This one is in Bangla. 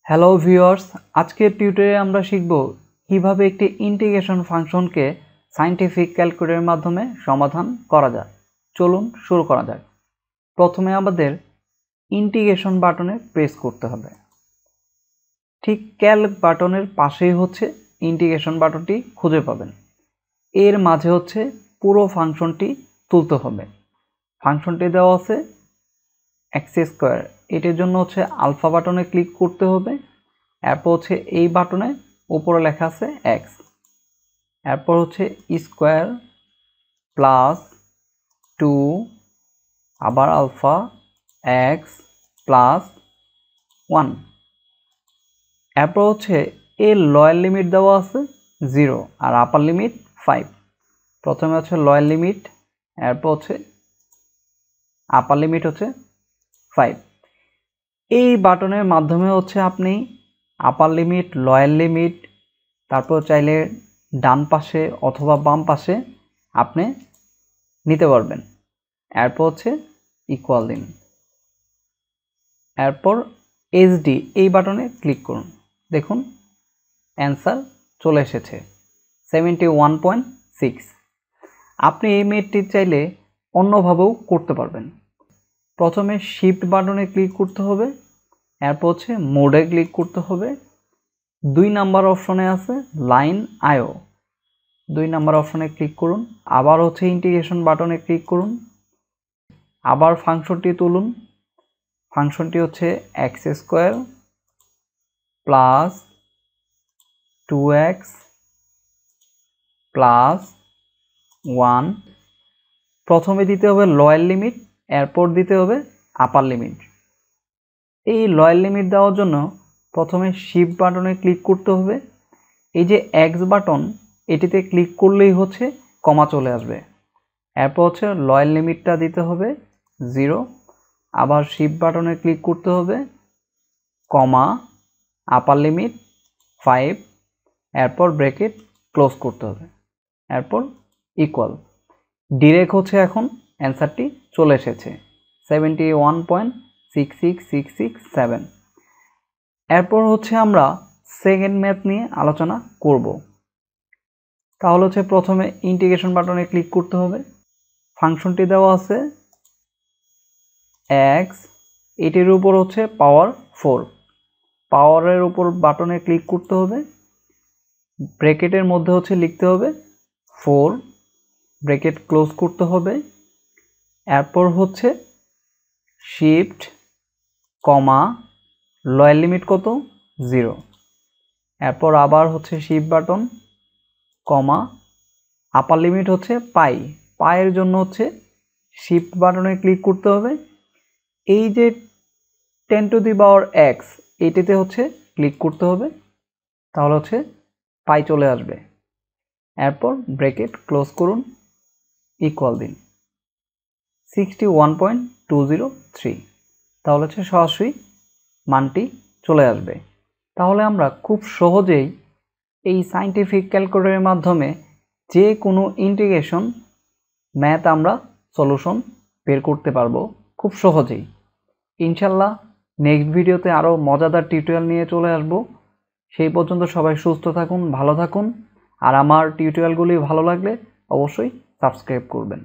হ্যালো ভিউয়ার্স, আজকের টিউটোরিয়ালে আমরা শিখব কিভাবে একটি ইন্টিগ্রেশন ফাংশনকে সায়েন্টিফিক ক্যালকুলেটরের মাধ্যমে সমাধান করা যায়। চলুন শুরু করা যাক। প্রথমে আমাদের ইন্টিগ্রেশন বাটনে প্রেস করতে হবে। ঠিক ক্যালক বাটনের পাশেই হচ্ছে ইন্টিগ্রেশন বাটনটি খুঁজে পাবেন। এর মাঝে হচ্ছে পুরো ফাংশনটি তুলতে হবে। ফাংশনটি দেওয়া আছে এক্স স্কোয়ার, এটির জন্য হচ্ছে আলফা বাটনে ক্লিক করতে হবে। এরপর হচ্ছে এই বাটনে উপরে লেখা আছে এক্স, এরপর হচ্ছে স্কোয়ার প্লাস 2 আবার আলফা এক্স প্লাস 1। এরপর হচ্ছে এর লোয়ার লিমিট দেওয়া আছে 0 আর আপার লিমিট 5। প্রথমে হচ্ছে লোয়ার লিমিট, এরপর হচ্ছে আপার লিমিট হচ্ছে 5। এই বাটনের মাধ্যমে হচ্ছে আপনি আপার লিমিট, লোয়ার লিমিট, তারপর চাইলে ডান পাশে অথবা বাম পাশে আপনি নিতে পারবেন। এরপর হচ্ছে ইকুয়াল দিন, এরপর এইচডি এই বাটনে ক্লিক করুন। দেখুন অ্যান্সার চলে এসেছে 71.6। আপনি এই মেথডটি চাইলে অন্যভাবেও করতে পারবেন। প্রথমে শিফট বাটনে ক্লিক করতে হবে, এরপর হচ্ছে মোডে ক্লিক করতে হবে। 2 নাম্বার অপশনে আছে লাইন আইও, 2 নাম্বার অপশনে ক্লিক করুন। আবার হচ্ছে ইন্টিগ্রেশন বাটনে ক্লিক করুন, আবার ফাংশনটি তুলুন। ফাংশনটি হচ্ছে x square plus 2x plus 1। প্রথমে দিতে হবে লোয়ার লিমিট, এরপর দিতে হবে আপার লিমিট। এই লোয়ার লিমিট দেওয়ার জন্য প্রথমে শিফট বাটনে ক্লিক করতে হবে। এই যে এক্স বাটন, এটিতে ক্লিক করলেই হচ্ছে কমা চলে আসবে। এরপর হচ্ছে লোয়ার লিমিটটা দিতে হবে 0, আবার শিফট বাটনে ক্লিক করতে হবে, কমা আপার লিমিট 5, এরপর ব্র্যাকেট ক্লোজ করতে হবে, এরপর ইকুয়াল। ডিরেক্ট হচ্ছে এখন অ্যান্সারটি চলে এসেছে 71.66667। এরপর হচ্ছে আমরা সেকেন্ড ম্যাথ নিয়ে আলোচনা করব। তাহলে হচ্ছে প্রথমে ইন্টিগ্রেশন বাটনে ক্লিক করতে হবে। ফাংশনটি দেওয়া আছে এক্স, এটির উপর হচ্ছে পাওয়ার 4। পাওয়ারের উপর বাটনে ক্লিক করতে হবে। ব্র্যাকেটের মধ্যে হচ্ছে লিখতে হবে 4, ব্র্যাকেট ক্লোজ করতে হবে। এরপর হচ্ছে শিফট কমা লোয়ার লিমিট কত 0, এরপর আবার হচ্ছে শিফট বাটন কমা আপার লিমিট হচ্ছে পাই। পায়ের জন্য হচ্ছে শিফট বাটনে ক্লিক করতে হবে। এই যে 10 টু দি পাওয়ার x, এইটিতে হচ্ছে ক্লিক করতে হবে, তাহলে হচ্ছে পাই চলে আসবে। এরপর ব্র্যাকেট ক্লোজ করুন, ইকুয়াল দিন 61.203। তাহলে হচ্ছে সরাসরি মানটি চলে আসবে। তাহলে আমরা খুব সহজেই এই সায়েন্টিফিক ক্যালকুলেটরের মাধ্যমে যে কোনো ইন্টিগ্রেশন ম্যাথ আমরা সলিউশন বের করতে পারবো খুব সহজেই। ইনশাল্লাহ নেক্সট ভিডিওতে আরও মজাদার টিউটোরিয়াল নিয়ে চলে আসব। সেই পর্যন্ত সবাই সুস্থ থাকুন, ভালো থাকুন, আর আমার টিউটোরিয়ালগুলি ভালো লাগলে অবশ্যই সাবস্ক্রাইব করবেন।